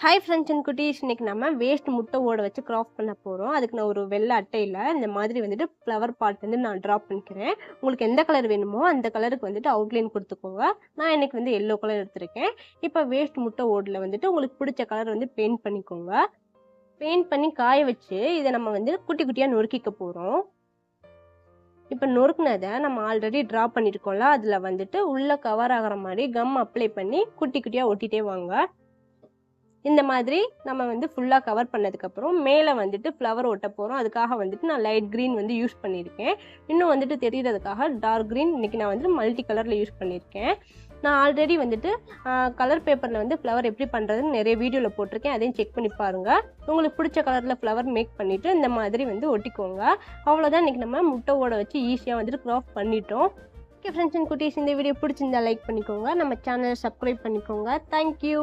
Hi friends and குட்டீஸ், இன்னைக்கு நம்ம வேஸ்ட் முட்டை ஓட வச்சு கிராஃப்ட் பண்ண போகிறோம். அதுக்கு நான் ஒரு வெள்ளை அட்டையில் இந்த மாதிரி வந்துட்டு ஃப்ளவர் பாட் வந்து நான் ட்ராப் பண்ணிக்கிறேன். உங்களுக்கு எந்த கலர் வேணுமோ அந்த கலருக்கு வந்துட்டு அவுட்லைன் கொடுத்துக்கோங்க. நான் எனக்கு வந்து எல்லோ கலர் எடுத்திருக்கேன். இப்போ வேஸ்ட் முட்டை ஓடில் வந்துட்டு உங்களுக்கு பிடிச்ச கலர் வந்து பெயிண்ட் பண்ணிக்கோங்க. பெயிண்ட் பண்ணி காய வச்சு இதை நம்ம வந்து குட்டி குட்டியாக நொறுக்கிக்க போகிறோம். இப்போ நொறுக்குனதை நம்ம ஆல்ரெடி ட்ரா பண்ணியிருக்கோம்ல, அதில் வந்துட்டு உள்ளே கவர் ஆகிற மாதிரி கம் அப்ளை பண்ணி குட்டி குட்டியாக ஒட்டிகிட்டே வாங்க. இந்த மாதிரி நம்ம வந்து ஃபுல்லாக கவர் பண்ணதுக்கப்புறம் மேலே வந்துட்டு ஃப்ளவர் ஒட்ட போகிறோம். அதுக்காக வந்துட்டு நான் லைட் க்ரீன் வந்து யூஸ் பண்ணியிருக்கேன். இன்னும் வந்துட்டு தெரியறதுக்காக டார்க் க்ரீன் இன்றைக்கி நான் வந்துட்டு மல்டி கலரில் யூஸ் பண்ணியிருக்கேன். நான் ஆல்ரெடி வந்துட்டு கலர் பேப்பரில் வந்து ஃப்ளவர் எப்படி பண்ணுறதுன்னு நிறைய வீடியோவில் போட்டிருக்கேன். அதையும் செக் பண்ணி பாருங்கள். உங்களுக்கு பிடிச்ச கலரில் ஃப்ளவர் மேக் பண்ணிவிட்டு இந்த மாதிரி வந்து ஒட்டிக்கோங்க. அவ்வளோதான், இன்றைக்கி நம்ம முட்டை ஓட வச்சு ஈஸியாக வந்துட்டு கிராஃப்ட் பண்ணிட்டோம். ஓகே ஃப்ரெண்ட்ஸ் அண்ட் குட்டீஸ், இந்த வீடியோ பிடிச்சிருந்தா லைக் பண்ணிக்கோங்க. நம்ம சேனலை சப்ஸ்கிரைப் பண்ணிக்கோங்க. தேங்க்யூ.